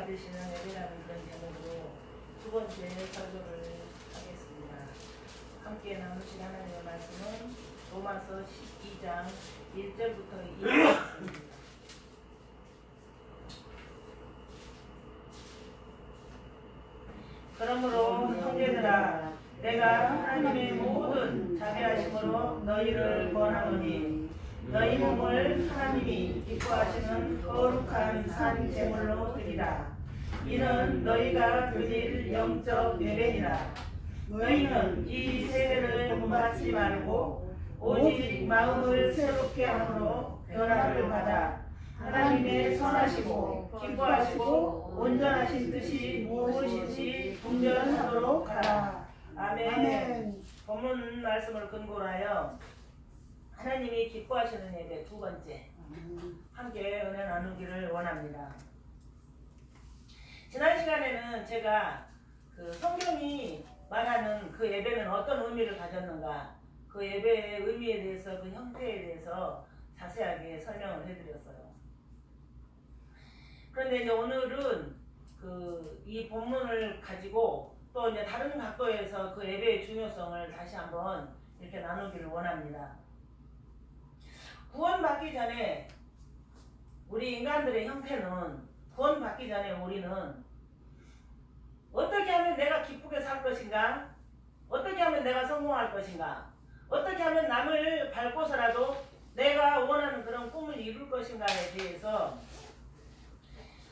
받으시는 예배라는 그런 제목으로 두 번째 설교를 하겠습니다. 함께 나누실 하나님의 말씀은 로마서 12장 1절부터 2절입니다. 그러므로 형제들아, 내가 하나님의 모든 자비하심으로 너희를 권하노니 너희 몸을 하나님이 기뻐하시는 거룩한 산 제물로 드리라. 이는 너희가 드릴 영적 예배니라. 너희는 이 세례를 본받지 말고 오직 마음을 새롭게 함으로 변화를 받아 하나님의 선하시고 기뻐하시고 온전하신 뜻이 무엇인지 분별하도록 하라. 아멘. 본문 말씀을 근거로 하여 하나님이 기뻐하시는 예배 두 번째 함께 은혜 나누기를 원합니다. 지난 시간에는 제가 그 성경이 말하는 그 예배는 어떤 의미를 가졌는가, 그 예배의 의미에 대해서, 그 형태에 대해서 자세하게 설명을 해드렸어요. 그런데 이제 오늘은 이 본문을 가지고 또 이제 다른 각도에서 그 예배의 중요성을 다시 한번 이렇게 나누기를 원합니다. 구원받기 전에 우리 인간들의 형태는, 구원받기 전에 우리는 어떻게 하면 내가 기쁘게 살 것인가, 어떻게 하면 내가 성공할 것인가, 어떻게 하면 남을 밟고서라도 내가 원하는 그런 꿈을 이룰 것인가에 대해서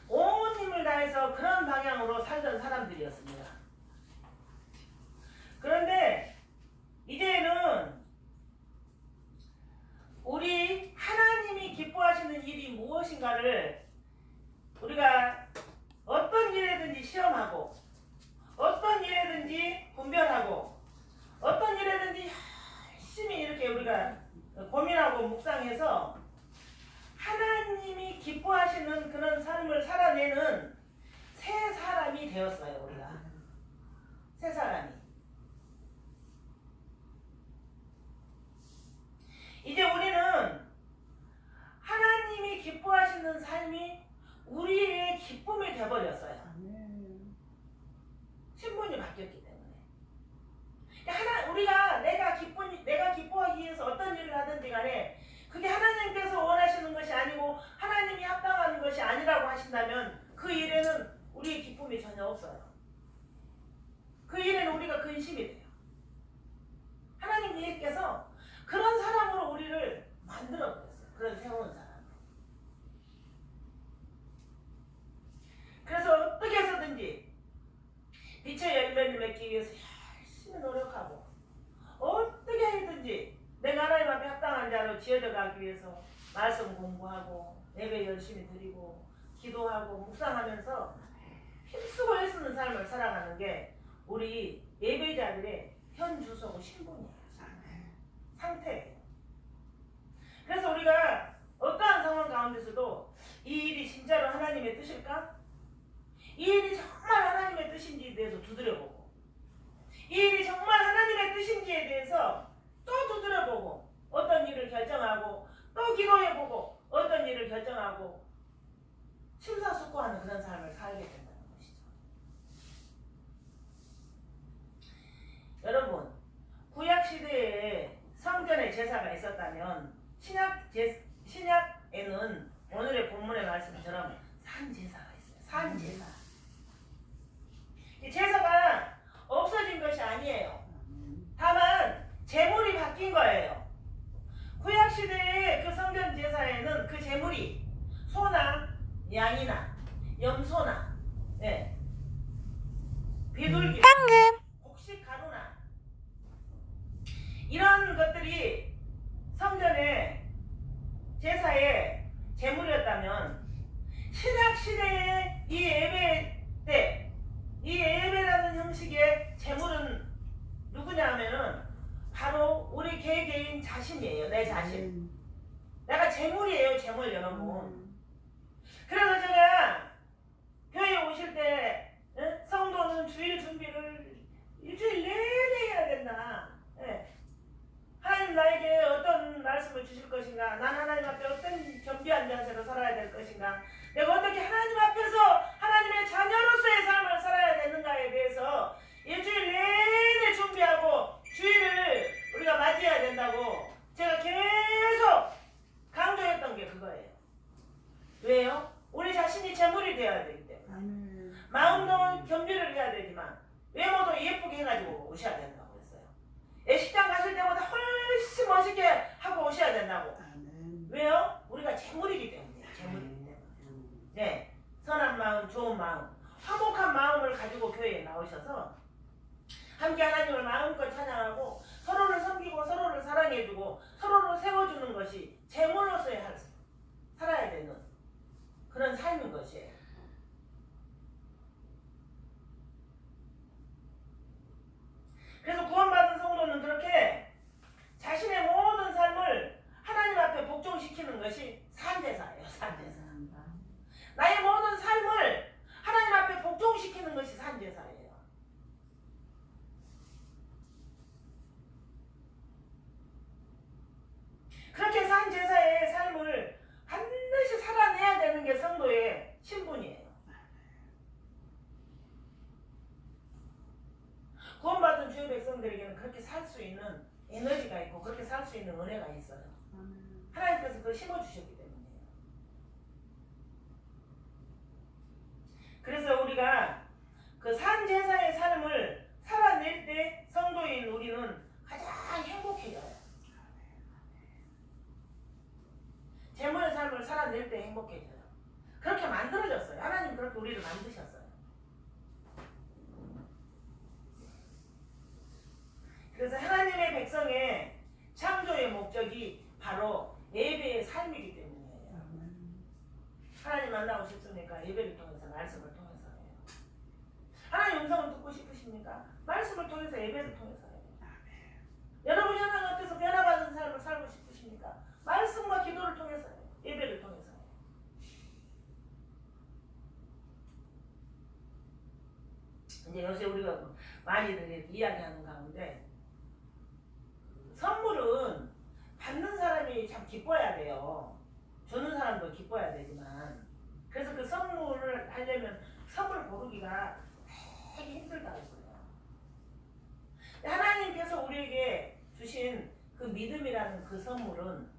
온 힘을 다해서 그런 방향으로 살던 사람들이었습니다. 그런데 이제는 우리 하나님이 기뻐하시는 일이 무엇인가를 우리가 어떤 일에든지 시험하고, 어떤 일에든지 분별하고, 어떤 일에든지 열심히 이렇게 우리가 고민하고 묵상해서 하나님이 기뻐하시는 그런 삶을 살아내는 새 사람이 되었어요. 우리가 새 사람이. 이제 우리는 하나님이 기뻐하시는 삶이 우리의 기쁨이 되어버렸어요. 신분이 바뀌었기 때문에. 우리가 내가 기뻐하기 위해서 어떤 일을 하든지 간에 그게 하나님께서 원하시는 것이 아니고 하나님이 합당한 것이 아니라고 하신다면 그 일에는 우리의 기쁨이 전혀 없어요. 그 일에는 우리가 근심이 돼요. 하나님께서 그런 사람으로 우리를 만들어버렸어요. 그런 새로운 사람. 그래서 어떻게 해서든지 빛의 열매를 맺기 위해서 열심히 노력하고, 어떻게 해든지 내가 하나님 앞에 합당한 자로 지어져 가기 위해서 말씀 공부하고 예배 열심히 드리고 기도하고 묵상하면서 힘쓰고 애쓰는 삶을 살아가는 게 우리 예배자들의 현 주소고 신분이에요. 상태예요. 그래서 우리가 어떠한 상황 가운데서도 이 일이 진짜로 하나님의 뜻일까? 이 일이 정말 하나님의 뜻인지에 대해서 두드려보고, 이 일이 정말 하나님의 뜻인지에 대해서 또 두드려보고, 어떤 일을 결정하고 또 기도해보고 어떤 일을 결정하고 심사숙고하는 그런 삶을 살게 된다는 것이죠. 여러분, 구약시대에 성전에 제사가 있었다면 신약에는 오늘의 본문의 말씀처럼 산제사가 있어요. 산제사. 이 제사가 없어진 것이 아니에요. 다만 제물이 바뀐 거예요. 구약시대의 그 성전 제사에는 그 제물이 소나 양이나 염소나 비둘기, 곡식 가루나 이런 것들이 성전의 제사의 제물이었다면, 신약시대의 이 예배 때, 이 예배라는 형식의 제물은 누구냐 하면은 바로 우리 개개인 자신이에요. 내 자신. 내가 제물이에요. 제물 여러분. 그래서 제가 교회에 오실 때 성도는 주일 준비를 일주일 내내 해야 된다. 하나님 나에게 어떤 말씀을 주실 것인가, 난 하나님 앞에 어떤 겸비한 자세로 살아야 될 것인가, 내가 어떻게 하나님 앞에서 하나님의 그거예요. 왜요? 우리 자신이 제물이 되어야 되기 때문에. 아멘. 마음도 겸비를 해야 되지만 외모도 예쁘게 해가지고 오셔야 된다고 했어요. 예식장 가실 때보다 훨씬 멋있게 하고 오셔야 된다고. 아멘. 왜요? 우리가 제물이기 때문이에요. 제물이기 때문에. 네, 선한 마음, 좋은 마음, 화목한 마음을 가지고 교회에 나오셔서 함께 하나님을 마음껏 찬양하고 서로를 섬기고 서로를 사랑해주고 서로를 세워주는 것이 제물로서의 살아야 되는 그런 삶인 것이에요. 그래서 구원받은 성도는 그렇게 자신의 모든 삶을 하나님 앞에 복종시키는 것이 산제사예요. 산제사. 나의 모든 삶을 하나님 앞에 복종시키는 것이 산제사예요. 그렇게 산제사의 삶을 반드시 살아내야 되는 게 성도의 신분이에요. 구원받은 주의 백성들에게는 그렇게 살 수 있는 에너지가 있고 그렇게 살 수 있는 은혜가 있어요. 하나님께서 그걸 심어주셨기 때문이에요. 그래서 우리가 그 산제사의 삶을 살아낼 때 성도인 우리는 가장 행복해져요. 제물의 삶을 살아낼 때 행복해져요. 그렇게 만들어졌어요. 하나님 그렇게 우리를 만드셨어요. 그래서 하나님의 백성의 창조의 목적이 바로 예배의 삶이기 때문이에요. 하나님 만나고 싶습니까? 예배를 통해서, 말씀을 통해서예요. 하나님 음성을 듣고 싶으십니까? 말씀을 통해서, 예배를 통해서예요. 여러분 현황 앞에서 변화받은 삶을 살고 싶으십니까? 말씀과 기도를 통해서예요. 예배를 통해서예요. 이제 요새 우리가 많이들 이렇게 이야기하는 가운데 선물은 받는 사람이 참 기뻐야 돼요. 주는 사람도 기뻐야 되지만 그래서 그 선물을 하려면 선물 고르기가 되게 힘들다고 했어요. 하나님께서 우리에게 주신 그 믿음이라는 그 선물은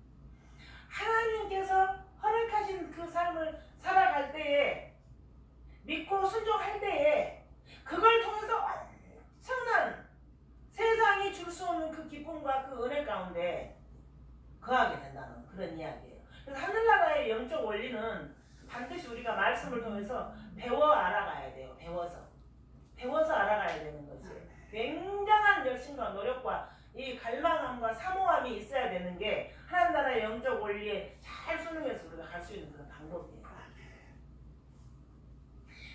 하나님께서 허락하신 그 삶을 살아갈 때에 믿고 순종할 때에 그걸 통해서 엄청난 세상이 줄 수 없는 그 기쁨과 그 은혜 가운데 거하게 된다는 그런 이야기예요. 그래서 하늘나라의 영적 원리는 반드시 우리가 말씀을 통해서 배워 알아가야 돼요. 배워서 알아가야 되는 것이에요. 굉장한 열심과 노력과 이 갈망함과 사모함이 있어야 되는 게 하나님 나라의 영적 원리에 잘 순응해서 우리가 갈 수 있는 그런 방법이에요.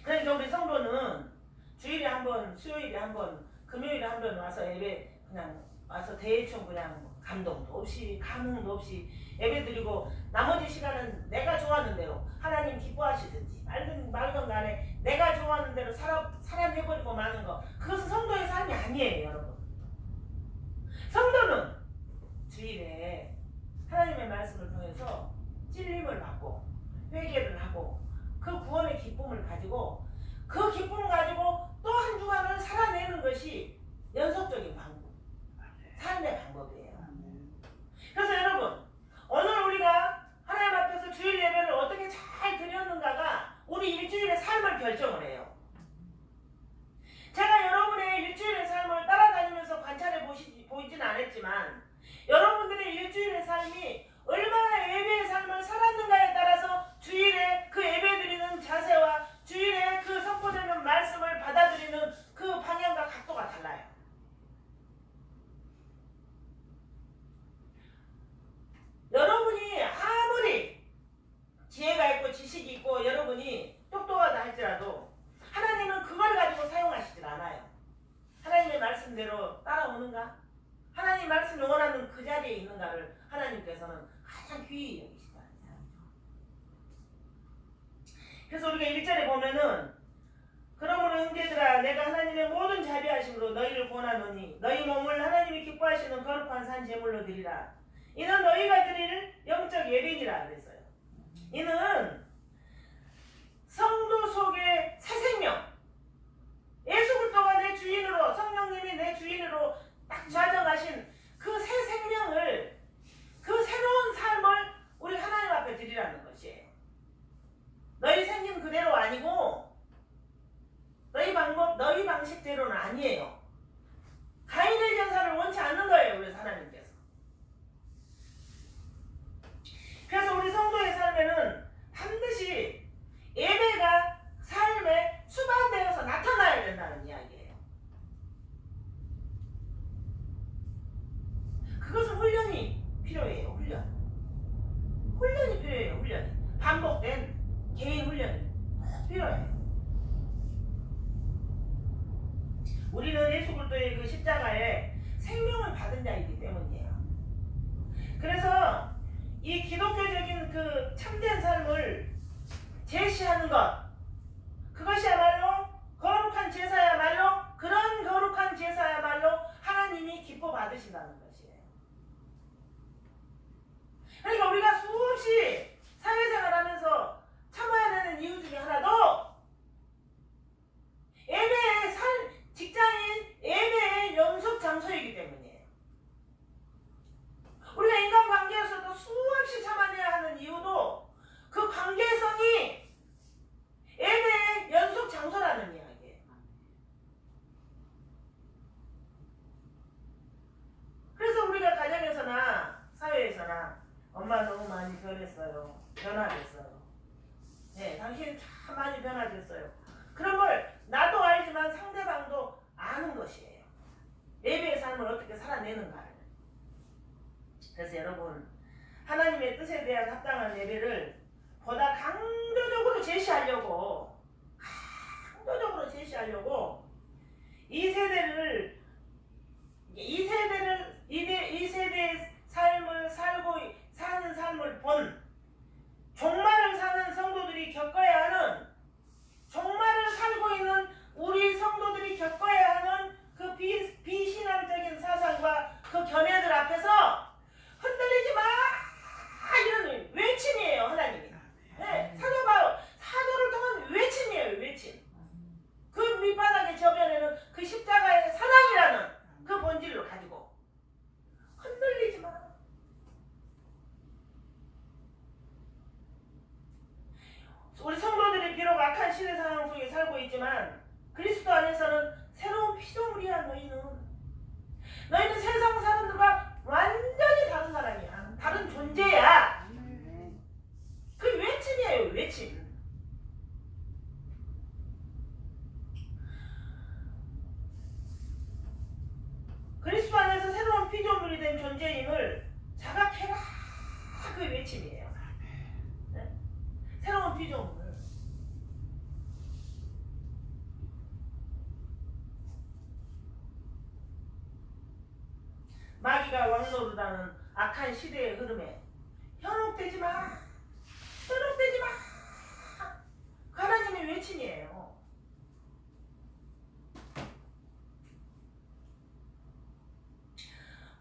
그러니까 우리 성도는 주일에 한 번, 수요일에 한 번, 금요일에 한 번 와서 예배 그냥 와서 대충 그냥 감동도 없이 감흥도 없이 예배 드리고 나머지 시간은 내가 좋아하는 대로 하나님 기뻐하시든지 말건 간에 내가 좋아하는 대로 살아내버리고 마는 거 그것은 성도의 삶이 아니에요. 여러분 성도는 주일에 하나님의 말씀을 통해서 찔림을 받고 회개를 하고 그 구원의 기쁨을 가지고 그 기쁨을 가지고 또 한 주간을 살아내는 것이 연속적인 방법, 삶의 방법이에요. 그래서 여러분 오늘 우리가 하나님 앞에서 주일 예배를 어떻게 잘 드렸는가가 우리 일주일의 삶을 결정을 해요. 제가 여러분의 일주일의 삶을 따라다니면서 관찰해 보이진 않았지만 여러분들의 일주일의 삶이 얼마나 예배의 삶을 살았는가에 따라서 주일에 그 예배 드리는 자세와 주일에 그 선포되는 말씀을 받아들이는 그 방향과 각도가 달라요. 여러분이 아무리 지혜가 있고 지식이 있고 여러분이 똑똑하다 할지라도 하나님은 그걸 가지고 사용하시질 않아요. 하나님의 말씀대로 따라오는가? 하나님 말씀이 원하는 그 자리에 있는가를 하나님께서는 가장 귀히 여기시다. 그래서 우리가 1절에 보면은 그러므로 형제들아 내가 하나님의 모든 자비하심으로 너희를 권하노니 너희 몸을 하나님이 기뻐하시는 거룩한 산 제물로 드리라. 이는 너희가 드릴 영적 예배니라 그랬어요. 이는 성도 속의 새 생명 예수 그리스도가 내 주인으로 성령님이 내 주인으로 딱 좌정하신 그 새 생명을 그 새로운 삶을 우리 하나님 앞에 드리라 그리스도의 그 십자가에 생명을 받은 자이기 때문이에요. 그래서 이 기독교적인 그 참된 삶을 제시하는 것, 그것이야말로 거룩한 제사야말로, 그런 거룩한 제사야말로 하나님이 기뻐 받으신다는 것이에요. 그러니까 우리가 수없이 사회생활하면서 참아야 되는 이유 중에 하나도 예배의 직장인 예배의 연속 장소이기 때문이에요. 우리가 인간관계에서도 수없이 참아내야 하는 이유도 그 관계성이 예배의 연속 장소라는 이야기예요. 그래서 우리가 가정에서나 사회에서나 엄마 너무 많이 변했어요. 변화됐어요. 네, 당신 참 많이 변화됐어요. 그런 걸 나도 알지만 상대방도 아는 것이에요. 예배의 삶을 어떻게 살아내는가를. 그래서 여러분, 하나님의 뜻에 대한 합당한 예배를 보다 강조적으로 제시하려고 이 세대의 삶을 사는 삶을 본 종말을 사는 성도들이 겪어야 하는, 종말을 살고 있는 우리 성도들이 겪어야 하는 그 비신앙적인 사상과 그 견해들 앞에서 흔들리지 마! 이런 외침이에요, 하나님이. 네, 사도를 통한 외침이에요, 외침. 그 밑바닥에 저변에는 그 십자가의 사랑이라는 그 본질을 가지고 흔들리지 마. 우리 성도들이 비록 악한 시대 상황 속에 살고 있지만 그리스도 안에서는 새로운 피조물이야. 너희는 세상 사람들과 완전히 다른 사람이야. 다른 존재야. 그 외침이에요, 외침. 그리스도 안에서 새로운 피조물이 된 존재임을 자각해라. 그 외침이에요. 네? 새로운 피조물. 마귀가 왕노릇하는 악한 시대의 흐름에 현혹되지 마. 현혹되지 마. 그 하나님의 외침이에요.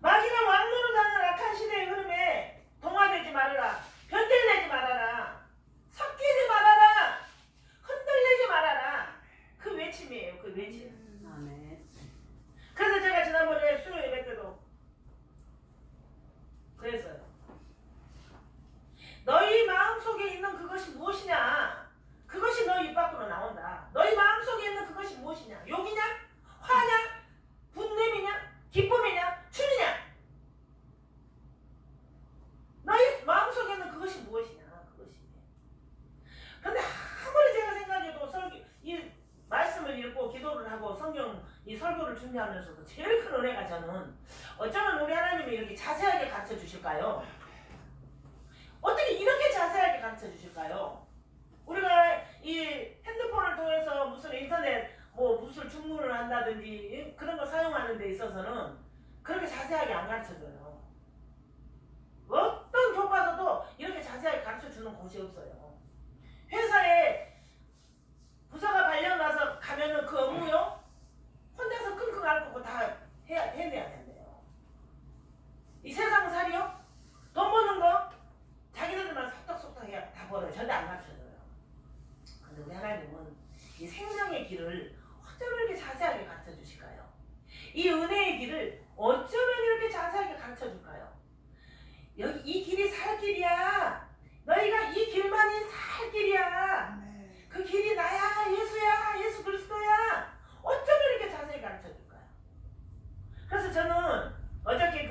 마귀가 왕노릇하는 악한 시대의 흐름에 동화되지 말아라. 변질되지 말아라. 섞이지 말아라. 흔들리지 말아라. 그 외침이에요. 그 외침. 그래서 제가 지난번에 수요 예배 때도 그랬어요. 너희 마음속에 있는 그것이 무엇이냐? 그것이 너희 입 밖으로 나온다. 너희 마음속에 있는 그것이 무엇이냐? 욕이냐? 화냐? 분냄이냐? 기쁨이냐? 춤이냐? 너희 마음속에 있는 그것이 무엇이냐? 그것이. 근데 아무리 제가 생각해도 이 말씀을 읽고 기도를 하고 성경 이 설교를 준비하면서도 제일 큰 은혜가 저는 어쩌면 우리 하나님이 이렇게 자세하게 가르쳐 주실까요? 어떻게 이렇게 자세하게 가르쳐 주실까요? 우리가 이 핸드폰을 통해서 무슨 인터넷 무슨 주문을 한다든지 그런 거 사용하는 데 있어서는 그렇게 자세하게 안 가르쳐 줘요. 어떤 교과서도 이렇게 자세하게 가르쳐 주는 곳이 없어요. 회사에 부서가 발령 나서 가면은 그 업무요 혼자서 끙끙 앓고 다 해내야 된대요. 이 세상 살이요? 돈 버는 거 자기들만 속닥속닥 해야 다 벌어요. 절대 안 가르쳐줘요. 근데 우리 하나님은 이 생명의 길을 어쩌면 이렇게 자세하게 가르쳐 주실까요? 이 은혜의 길을 어쩌면 이렇게 자세하게 가르쳐 줄까요? 이 길이 살 길이야. 너희가 이 길만이 살 길이야. 그 길이 나야. 예수야. 예수 그리스도야. 어쩌면 이렇게 자세히 가르쳐 줄까요? 그래서 저는 어저께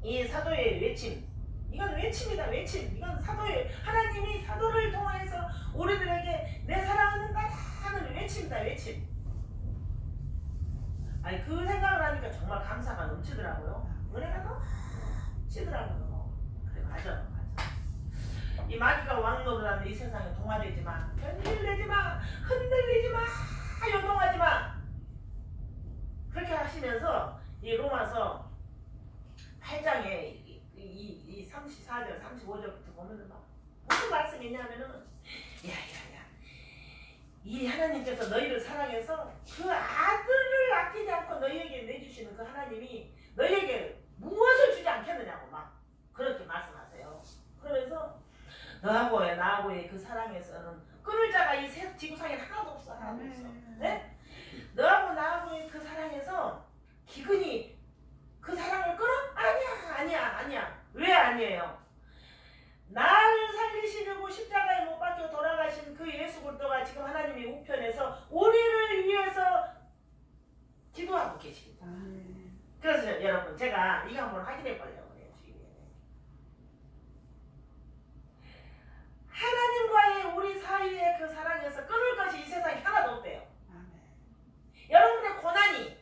이 사도의 외침, 이건 외침이다. 외침. 이건 하나님이 사도를 통해서 우리들에게 내 사랑하는 나라 하는 외침이다. 외침. 아니 그 생각을 하니까 정말 감사가 넘치더라고요. 은혜가 넘치더라고요. 그래 맞아. 이 마귀가 왕노릇하는 이 세상에 동화되지 마. 변질되지 마. 흔들리지 마. 요동하지 마. 하시면서 이 로마서 8장에 이 34절, 35절부터 보면은 막 무슨 말씀이 있냐면은 야야야 이 하나님께서 너희를 사랑해서 그 아들을 아끼지 않고 너희에게 내주시는 그 하나님이 너희에게 무엇을 주지 않겠느냐고 막 그렇게 말씀하세요. 그러면서 너하고의 나하고의 그 사랑에서는 끊을 자가 이 지구상에 하나도 없어. 하나도 없어. 네? 너하고 나하고의 그 사랑에서 기근이 그 사랑을 끊어? 아니야. 왜 아니에요? 나를 살리시려고 십자가에 못 박혀 돌아가신 그 예수 그리스도가 지금 하나님의 우편에서 우리를 위해서 기도하고 계십니다. 그래서 여러분 제가 이거 한번 확인해 보려고 해요. 하나님과의 우리 사이의 그 사랑에서 끊을 것이 이 세상에 하나도 없대요. 여러분의 고난이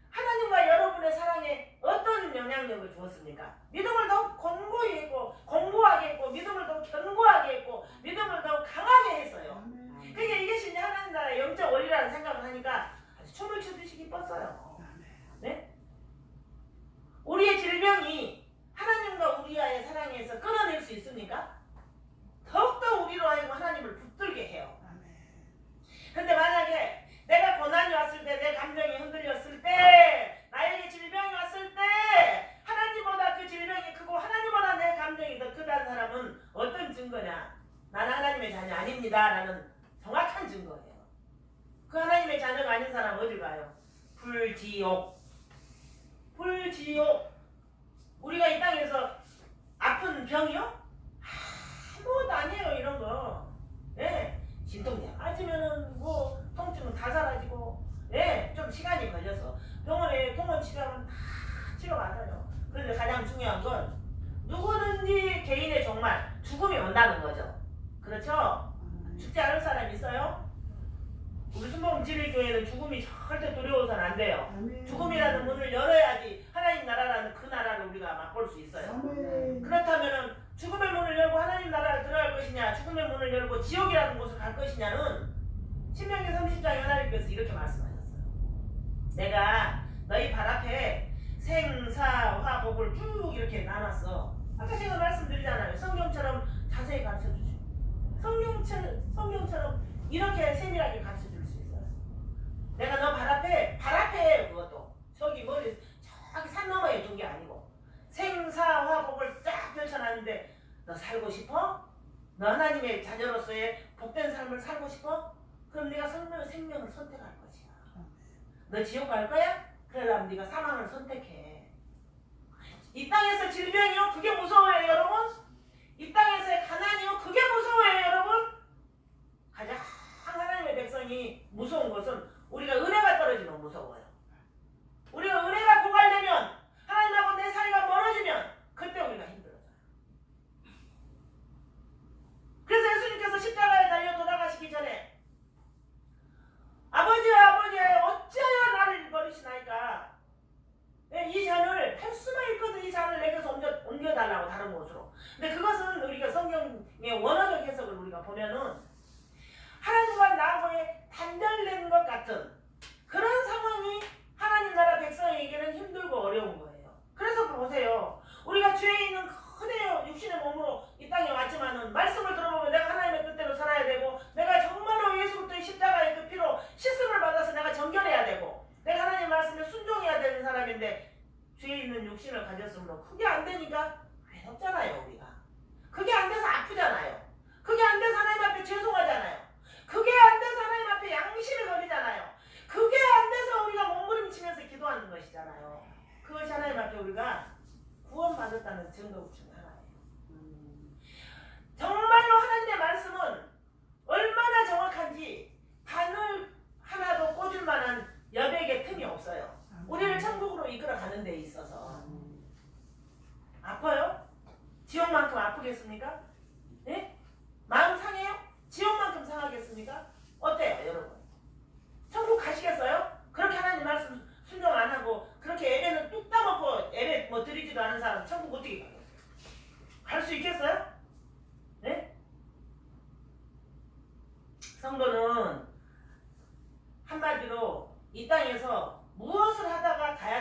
하나님과 여러분의 사랑에 어떤 영향력을 주었습니까? 믿음을 더욱 공고하게 했고 믿음을 더욱 견고하게 했고 믿음을 더욱 강하게 했어요. 그러니까 이것이 이제 하나님 나라의 영적 원리라는 생각을 하니까 아주 춤을 추듯이 기뻤어요. 네? 우리의 질병이 하나님과 우리와의 사랑에서 끊어낼 수 있습니까? 더욱더 우리로 하여금 하나님을 붙들게 해요. 근데 만약에 내가 고난이 왔을 때, 내 감정이 흔들렸을 때, 나에게 질병이 왔을 때 하나님보다 그 질병이 크고 하나님보다 내 감정이 더 크다는 사람은 어떤 증거냐? 나는 하나님의 자녀 아닙니다 라는 정확한 증거예요. 그 하나님의 자녀가 아닌 사람은 어디 가요? 불지옥. 우리가 이 땅에서 아픈 병이요? 아무것도 아니에요. 이런 거. 예. 진통제 맞으면은 뭐 통증은 다 사라지고, 예, 좀 시간이 걸려서 병원에 치료하면 다 치료받아요. 그런데 가장 중요한 건 누구든지 개인의 정말 죽음이 온다는 거죠. 그렇죠? 죽지 않을 사람 있어요? 우리 순복음 진리교회는 죽음이 절대 두려워서는 안 돼요. 죽음이라는 문을 열어야지 하나님 나라라는 그 나라를 우리가 맛볼 수 있어요. 그렇다면은 죽음의 문을 열고 하나님 나라를 들어갈 것이냐, 죽음의 문을 열고 지옥이라는 곳을 갈 것이냐는 신명기 30장에 하나님께서 이렇게 말씀하셨어요. 내가 너희 발 앞에 생사화복을 쭉 이렇게 나눴어. 아까 제가 말씀드리잖아요. 성경처럼 자세히 가르쳐주죠. 성경처럼 이렇게 세밀하게 가르쳐줄 수 있어요. 내가 너 발 앞에 그것도 저기 산 너머에 둔 게 아니고 생사화복을 쫙 펼쳐놨는데 너 살고 싶어? 너 하나님의 자녀로서의 복된 삶을 살고 싶어? 그럼 네가 생명을 선택할 것이야. 너 지옥 갈 거야? 그러려면 네가 사망을 선택해. 이 땅에서 질병이요? 그게 무서워요 여러분? 이 땅에서의 가난이요? 그게 무서워요 여러분? 가장 하나님의 백성이 무서운 것은 우리가 은혜가 떨어지면 무서워요. 우리가 은혜가 고갈되면 하나님하고 내 사이가 멀어지면 그때 우리가 힘들어져요. 그래서 예수님께서 십자가에 달려 돌아가시기 전에 아버지 어찌하여 나를 버리시나이까. 이 잔을 할 수만 있거든 이 잔을 내게서 옮겨달라고 다른 곳으로. 근데 그것은 우리가 성경의 원어적 해석을 우리가 보면은 하나님과 나하고의 단절된 것 같은 그런 상황이 하나님 나라 백성에게는 힘들고 어려운 거예요. 그래서 보세요. 우리가 죄에 있는 그대로 육신의 몸으로 이 땅에 왔지만은 말씀을 들어보면 내가 하나님의 뜻대로 살아야 되고 내가 정말로 예수 그리스도의 십자가의 그 피로 씻음을 받아서 내가 정결해야 되고 내가 하나님 말씀에 순종해야 되는 사람인데 죄에 있는 육신을 가졌으므로 그게 안 되니까 외롭잖아요 우리가. 그게 안 돼서 아프잖아요. 그게 안 돼서 하나님 앞에 죄송하잖아요. 그게 안 돼서 하나님 앞에 양심을 거리잖아요. 그게 안 돼서 우리가 몸부림치면서 기도하는 것이잖아요. 그것이 하나님 앞에 우리가 구원받았다는 증거 중에 하나예요. 정말로 하나님의 말씀은 얼마나 정확한지 바늘 하나도 꽂을 만한 여백의 틈이 없어요. 우리를 천국으로 이끌어가는 데 있어서. 아파요? 지옥만큼 아프겠습니까? 예? 마음 상해요? 지옥만큼 상하겠습니까? 어때요 여러분? 천국 가시겠어요? 그렇게 하나님 말씀 순종 안 하고 그렇게 예배는 뚝 따먹고 예배 드리지도 않은 사람 천국 어떻게 가겠어요? 갈 수 있겠어요? 네? 성도는 한마디로 이 땅에서 무엇을 하다가 가야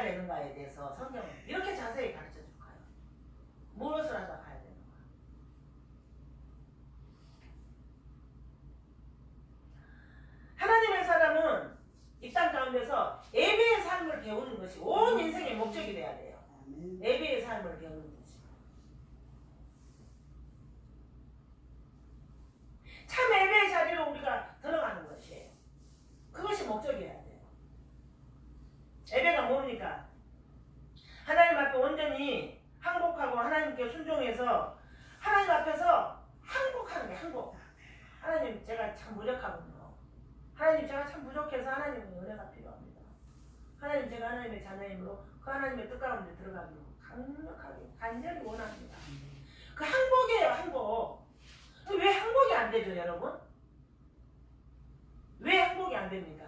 하나님의 뜻 가운데 들어가기를 강력하게 간절히 원합니다. 그 항복이에요, 항복. 왜 항복이 안 되죠, 여러분? 왜 항복이 안 됩니까?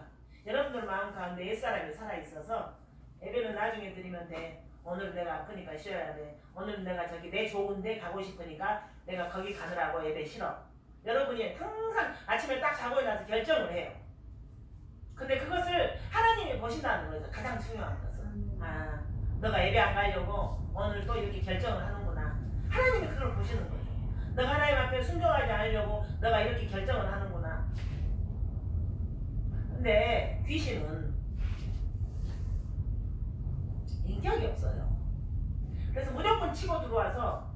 여러분들 마음 가운데 옛사람이 살아있어서 예배는 나중에 드리면 돼. 오늘 내가 아프니까 쉬어야 돼. 오늘 내가 저기 내 좋은데 가고 싶으니까 내가 거기 가느라고 예배 싫어. 여러분이 항상 아침에 딱 자고 일어나서 결정을 해요. 근데 그것을 하나님이 보신다는 거죠. 가장 중요한 것은. 아, 너가 예배 안 가려고 오늘 또 이렇게 결정을 하는구나. 하나님이 그걸 보시는 거죠. 너가 하나님 앞에 순종하지 않으려고 너가 이렇게 결정을 하는구나. 근데 귀신은 인격이 없어요. 그래서 무조건 치고 들어와서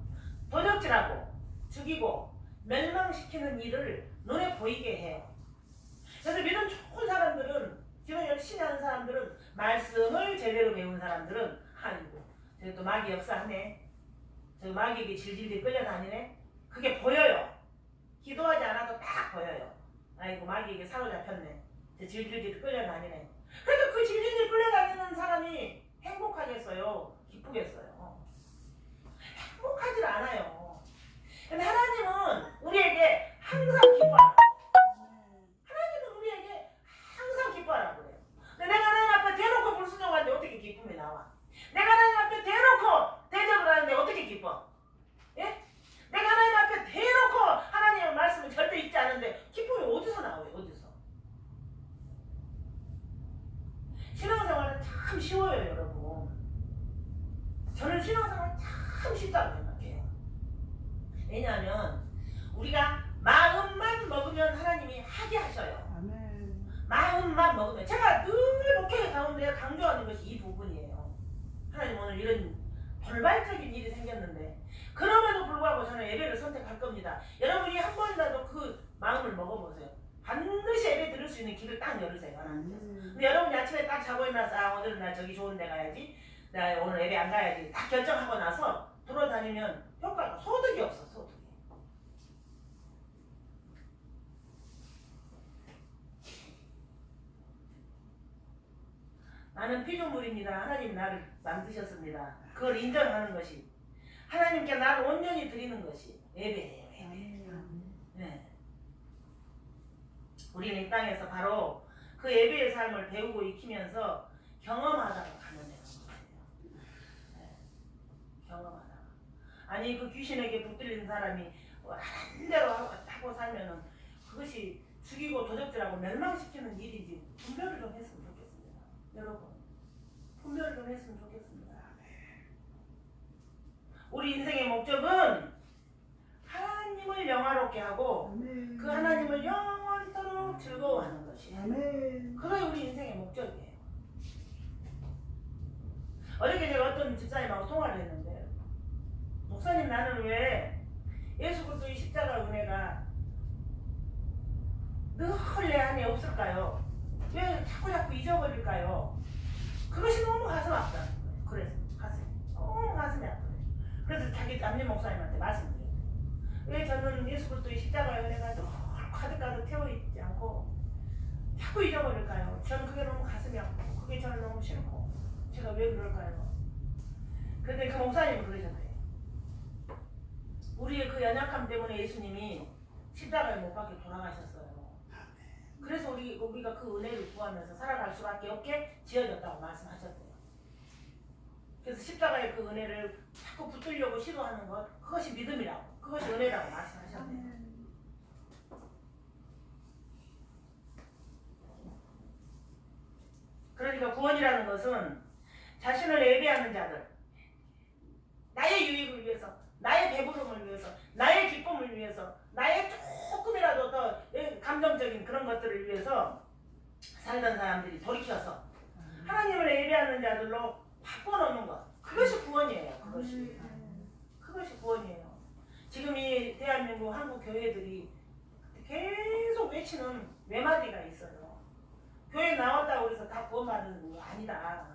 도적질하고 죽이고 멸망시키는 일을 눈에 보이게 해요. 그래서 믿음 좋은 사람들은, 기도 열심히 하는 사람들은, 말씀을 제대로 배운 사람들은 아이고 저기 또 마귀 역사하네, 저 마귀에게 질질질 끌려다니네, 그게 보여요. 기도하지 않아도 딱 보여요. 아이고 마귀에게 사로잡혔네, 저 질질질 끌려다니네. 그러니까 그 질질질 끌려다니는 사람이 행복하겠어요? 기쁘겠어요? 행복하지 않아요. 근데 하나님은 우리에게 항상 기뻐하라. 하나님은 우리에게 항상 기뻐하라고 그래요. 근데 내가 하나님 앞에 대놓고 불순종하는데 어떻게 기쁨이 나와? 내가 하나님 앞에 대놓고 대적을 하는데 어떻게 기뻐? 예? 내가 하나님 앞에 대놓고 하나님의 말씀을 절대 잊지 않는데 기쁨이 어디서 나와요? 어디서? 신앙생활은 참 쉬워요, 여러분. 저는 신앙생활 참 쉽다고 생각해요. 왜냐하면 우리가 마음만 먹으면 하나님이 하게 하셔요. 아멘. 마음만 먹으면. 제가 늘 목회 가운데 강조하는 것이 이 부분이에요. 하나님 오늘 이런 돌발적인 일이 생겼는데 그럼에도 불구하고 저는 예배를 선택할 겁니다. 여러분이 한 번이라도 그 마음을 먹어보세요. 반드시 예배 들을 수 있는 길을 딱 열으세요, 하나님께서. 근데 여러분이 아침에 딱 자고 일어나서 아, 오늘은 나 저기 좋은 데 가야지, 나 오늘 예배 안 가야지 딱 결정하고 나서 돌아다니면 효과가 소득이 없어, 소득이. 나는 피조물입니다. 하나님 나를 만드셨습니다. 그걸 인정하는 것이, 하나님께 나를 온전히 드리는 것이 예배예요, 예배. 네. 우리는 이 땅에서 바로 그 예배의 삶을 배우고 익히면서 경험하다가 가면 되는 거예요. 네. 경험하다가. 아니 그 귀신에게 붙들린 사람이 하는 대로 하고 살면은 그것이 죽이고 도적질하고 멸망시키는 일이지. 분별을 좀 했으면 좋겠습니다. 여러분, 분별을 좀 했으면 좋겠습니다. 우리 인생의 목적은 하나님을 영화롭게 하고 아멘. 그 하나님을 영원토록 즐거워하는 것이, 아멘. 그게 우리 인생의 목적이에요. 어저께 제가 어떤 집사님하고 통화를 했는데, 목사님 나는 왜 예수 그리스도의 십자가 은혜가 늘 내 안에 없을까요? 왜 자꾸 잊어버릴까요? 그것이 너무 가슴 아프다는 거예요. 그래서 너무 가슴이 아프네요. 그래서 자기 남녀 목사님한테 말씀드렸어요. 왜 저는 예수 그리스도의 십자가의 은혜가 늘 가득가득 태워있지 않고 자꾸 잊어버릴까요? 저는 그게 너무 가슴이 아프고 그게 저는 너무 싫고 제가 왜 그럴까요? 근데 그 목사님은 그러셨대요. 우리의 그 연약함 때문에 예수님이 십자가에 못 박혀 돌아가셨어요. 그래서 우리가 그 은혜를 구하면서 살아갈 수밖에 없게 지어졌다고 말씀하셨대요. 그래서 십자가의 그 은혜를 자꾸 붙들려고 시도하는 것, 그것이 믿음이라고, 그것이 은혜라고 말씀하셨네요. 그러니까 구원이라는 것은 자신을 예배하는 자들, 나의 유익을 위해서, 나의 배부름을 위해서, 나의 기쁨을 위해서, 나의 조금이라도 더 감정적인 그런 것들을 위해서 살던 사람들이 돌이켜서 하나님을 예배하는 자들로 바꿔놓는 것, 그것이 구원이에요. 그것이 구원이에요. 지금 이 대한민국 한국 교회들이 계속 외치는 외마디가 있어요. 교회 나왔다고 해서 다 구원받는 거 아니다.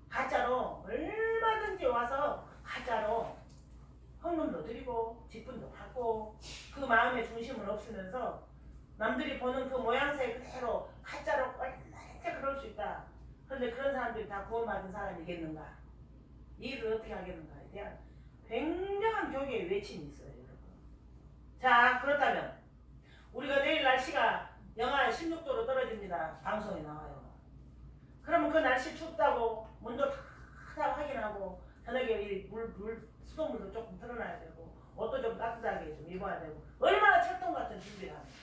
가짜로 얼마든지 와서 가짜로 헌금도 드리고 직분도 받고 그 마음의 중심을 없으면서 남들이 보는 그 모양새 그대로 가짜로 얼마든지 그럴 수 있다. 그런데 그런 사람들이 다 구원받은 사람이겠는가? 이 일을 어떻게 하겠는가에 대한 굉장한 교계의 외침이 있어요, 여러분. 자, 그렇다면 우리가 내일 날씨가 영하 16도로 떨어집니다. 방송에 나와요. 그러면 그 날씨 춥다고 문도 다 확인하고 저녁에 수돗물도 조금 틀어놔야 되고 옷도 좀 따뜻하게 좀 입어야 되고 얼마나 철통 같은 준비를 합니까?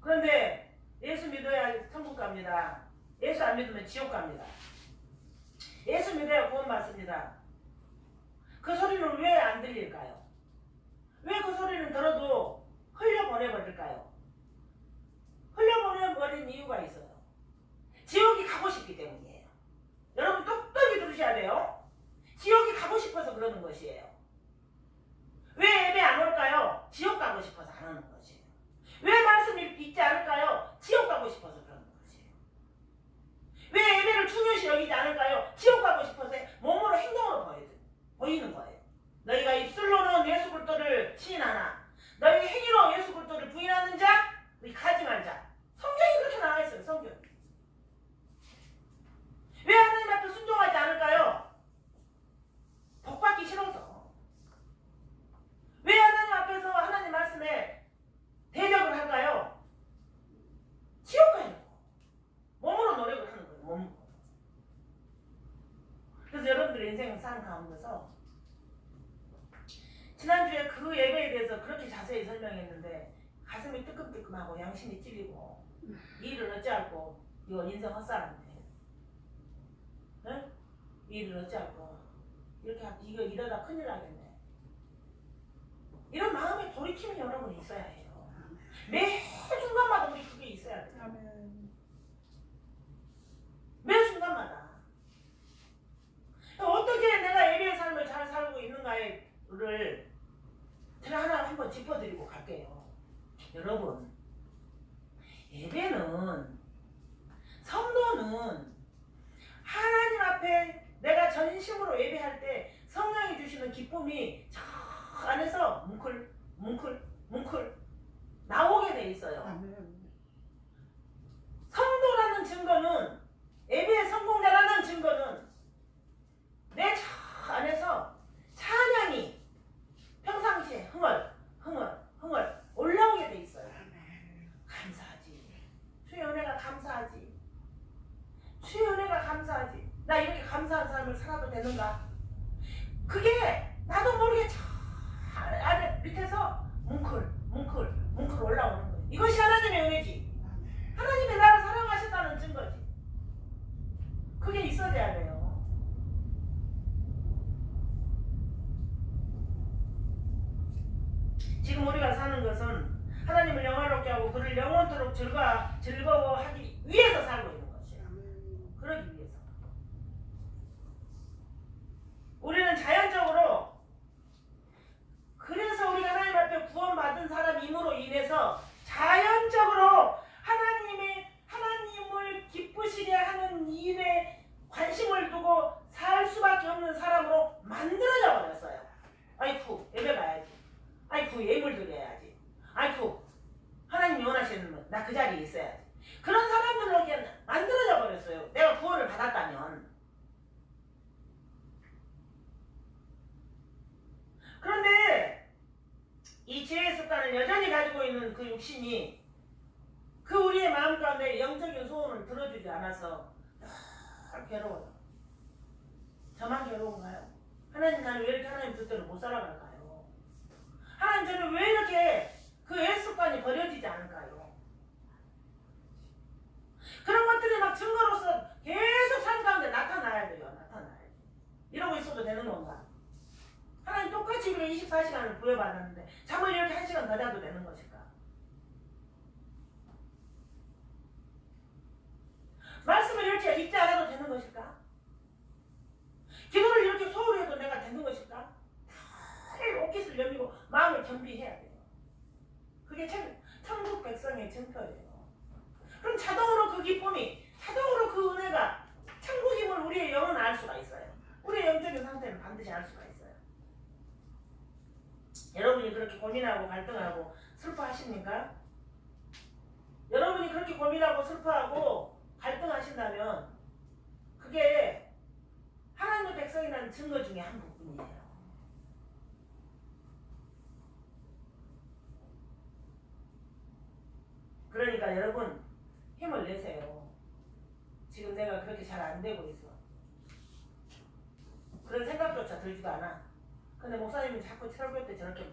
그런데 예수 믿어야 천국 갑니다. 예수 안 믿으면 지옥 갑니다. 예수 믿어야 구원받습니다. 그 소리는 왜 안 들릴까요? 왜 그 소리는 들어도 흘려보내버릴까요? 흘려보내버린 이유가 있어요. 지옥이 가고 싶기 때문이에요. 여러분 똑똑히 들으셔야 돼요. 지옥이 가고 싶어서 그러는 것이에요. 왜 예배 안 올까요? 지옥 가고 싶어서 안 오는 것이에요. 왜 말씀 읽지 않을까요? 지옥 가고 싶어서 그러는 것이에요. 왜 예배를 중요시 여기지 않을까요? 지옥 가고 싶어서 몸으로 행동으로 보이는 거예요. 너희가 입술로는 예수 그리스도를 시인하나 너희 행위로 예수 그리스도를 부인하는 자 너희 가지 말자. 성경이 그렇게 나와 있어요. 성경. 왜 하나님 앞에 순종하지 않을까요? 복받기 싫어서. 왜 하나님 앞에서 하나님 말씀에 대적을 할까요? 지옥 가려고. 몸으로 노력을 하는 거예요. 몸으로. 그래서 여러분들의 인생 사는 가운데서 지난주에 그 예배에 대해서 그렇게 자세히 설명했는데 가슴이 뜨끔뜨끔하고 양심이 찔리고 이 일을 어찌할꼬 이거 인생 헛살았네. 응? 이 일을 어찌할꼬 이렇게 이거 이러다 큰일 나겠네. 이런 마음의 돌이킴이 여러분이 있어야 해요. 매 순간마다 우리 그게 있어야 돼요. 매 순간마다. 어떻게 내가 예배의 삶을 잘 살고 있는가를 제가 하나 한번 짚어드리고 갈게요. 여러분, 예배는 성도는 하나님 앞에 내가 전심으로 예배할 때 성령이 주시는 기쁨이 저 안에서 뭉클 나오게 돼 있어요. 성도라는 증거는 예배의 성공자라는 증거는 내 저 안에서 찬양이 평상시에 흥얼 올라오게 돼 있어요. 감사하지. 주의 은혜가 감사하지. 주의 은혜가 감사하지. 나 이렇게 감사한 삶을 살아도 되는가? 그게 나도 모르게 저 아래 밑에서 뭉클 올라오는 거예요. 이것이 하나님의 은혜지. 하나님이 나를 사랑하셨다는 증거지. 그게 있어야 돼요. 지금 우리가 사는 것은 하나님을 영화롭게 하고 그를 영원토록 즐거워하기 위해서 살고 있는 것이에요. 그러기 위해서. 우리는 자연적으로 그래서 우리가 하나님 앞에 구원받은 사람임으로 인해서 자연적으로 하나님을 기쁘시게 하는 일에 관심을 두고 살 수밖에 없는 사람으로 만들어져 버렸어요. 아이쿠 예배 가야지. 아이쿠 예물 드려야지. 아이쿠 하나님이 원하시는 나 그 자리에 있어야지. 그런 사람들로 만들어져 버렸어요. 내가 구원을 받았다면. 그런데 이 죄의 습관을 여전히 가지고 있는 그 육신이 그 우리의 마음 가운데 영적인 소원을 들어주지 않아서 괴로워요. 저만 괴로운가요? 하나님 나는 왜 이렇게 하나님 뜻대로 못 살아갈까요? 하나님 저는 왜 이렇게 그 애습관이 버려지지 않을까요? 그런 것들이 막 증거로서 계속 삶 가운데 나타나야 돼요. 나타나야지. 이러고 있어도 되는 건가? 하나님 똑같이 우리가 24시간을 부여받았는데 잠을 이렇게 1시간 더 자도 되는 것일까? 말씀을 이렇게 읽지 않아도 되는 것일까? 기도를 이렇게 소홀히 해도 내가 되는 것일까? 옷깃을 여미고 마음을 겸비해야 돼요. 그게 천국 백성의 증표예요. 그럼 자동으로 그 기쁨이, 자동으로 그 은혜가 천국임을 우리의 영은 알 수가 있어요. 우리의 영적인 상태는 반드시 알 수가 있어요. 여러분이 그렇게 고민하고 갈등하고 슬퍼하십니까? 여러분이 그렇게 고민하고 슬퍼하고 갈등하신다면 그게 하나님의 백성이라는 증거 중에 한 부분이에요. 그러니까 여러분 힘을 내세요. 지금 내가 그렇게 잘 안 되고 있어. 그런 생각조차 들지도 않아. 근데 목사님이 자꾸 설교 때 저렇게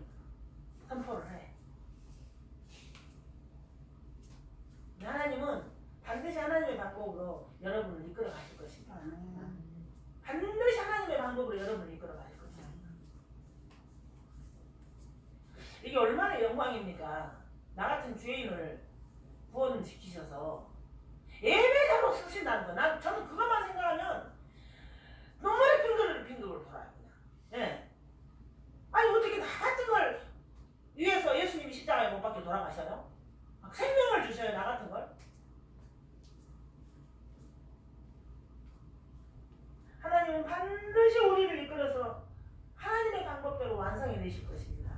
선포를 해. 하나님은 반드시 하나님의 방법으로 여러분을 이끌어 가실 것입니다. 반드시 하나님의 방법으로 여러분을 이끌어 가실 것입니다. 이게 얼마나 영광입니까? 나 같은 죄인을 구원 지키셔서 예배자로 쓰신다는 거. 저는 그것만 생각하면 눈물의 핑글을 돌아요. 그냥. 예. 아니 어떻게 나 같은 걸 위해서 예수님이 십자가에 못 박혀 돌아가셔요? 생명을 주셔요, 나 같은 걸? 하나님은 반드시 우리를 이끌어서 하나님의 방법대로 완성해 내실 것입니다.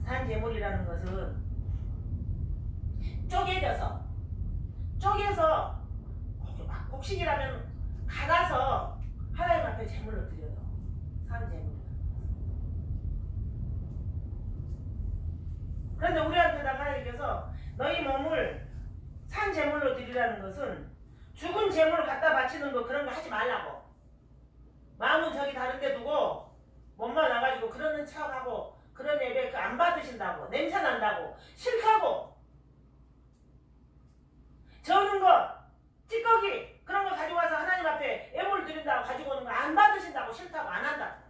산재물이라는 것은 쪼개서 곡식이라면 갈아서 하나님 앞에 제물로 드려요. 산재물. 그런데 우리한테다가 하나님께서 너희 몸을 산재물로 드리라는 것은 죽은 재물을 갖다 바치는 거 그런 거 하지 말라고. 마음은 저기 다른 데 두고 몸만 나가지고 그러는 척하고 그런 예배 안 받으신다고, 냄새 난다고, 싫다고, 저는 거, 찌꺼기 그런 거 가지고 와서 하나님 앞에 예물 드린다고 가지고 오는 거 안 받으신다고, 싫다고, 안 한다고.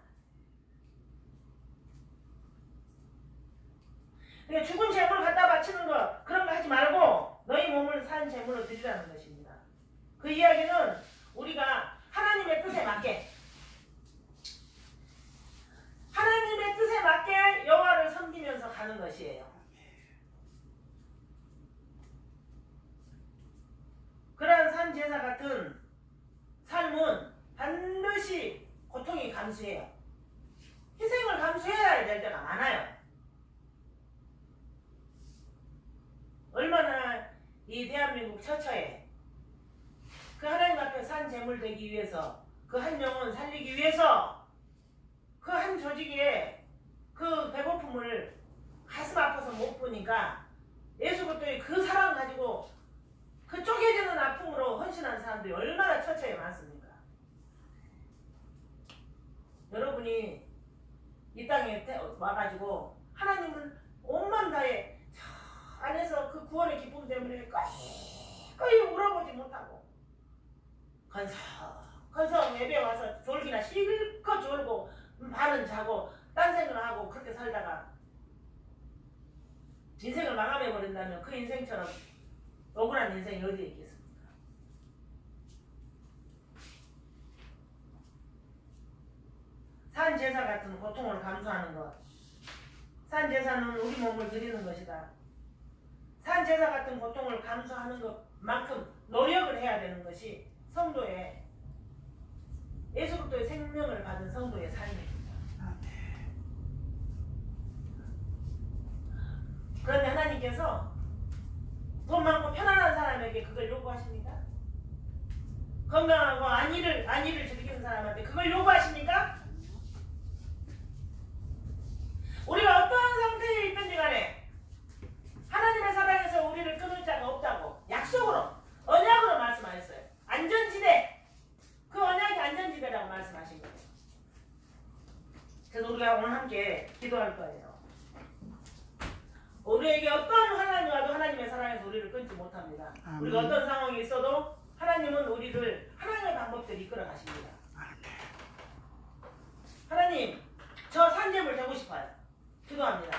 그러니까 죽은 재물 갖다 바치는 거 그런 거 하지 말고 너희 몸을 산 재물로 드리라는 것입니다. 그 이야기는 우리가 하나님의 뜻에 맞게 여호와를 섬기면서 가는 것이에요. 그러한 산제사 같은 삶은 반드시 고통이 감수해요. 희생을 감수해야 될 때가 많아요. 얼마나 이 대한민국 처처에 그 하나님 앞에 산 제물 되기 위해서, 그 한 영혼 살리기 위해서, 그 한 조직에 그 배고픔을 가슴 아파서 못 보니까 예수 그리스도의 그 사랑 가지고 그 쪼개지는 아픔으로 헌신하는 사람들이 얼마나 처처에 많습니까? 여러분이 이 땅에 와가지고 하나님을 온 마음 다해 안에서 그 구원의 기쁨 때문에 거의 울어보지 못하고 건성 예배 와서 졸기나 실컷 졸고 반은 자고 딴 생각을 하고 그렇게 살다가 인생을 마감해버린다면 그 인생처럼 억울한 인생이 어디에 있겠습니까? 산제사 같은 고통을 감수하는 것, 산제사는 우리 몸을 드리는 것이다. 산제사 같은 고통을 감수하는 것만큼 노력을 해야 되는 것이 성도의, 예수 그리스도의 생명을 받은 성도의 삶입니다. 그런데 하나님께서 돈 많고 편안한 사람에게 그걸 요구하십니까? 건강하고 안위를 즐기는 사람한테 그걸 요구하십니까? 우리가 어떠한 상태에 있든지 간에 하나님의 사랑에서 우리를 끊을 자가 없다고 약속으로, 언약으로 말씀하셨어요. 안전지대, 그 언약이 안전지대라고 말씀하신 거예요. 그래서 우리가 오늘 함께 기도할 거예요. 우리에게 어떤 환난이 와도 하나님의 사랑에서 우리를 끊지 못합니다. 아멘. 우리가 어떤 상황이 있어도 하나님은 우리를 하나님의 방법대로 이끌어 가십니다. 하나님, 저 산재물 되고 싶어요. 기도합니다.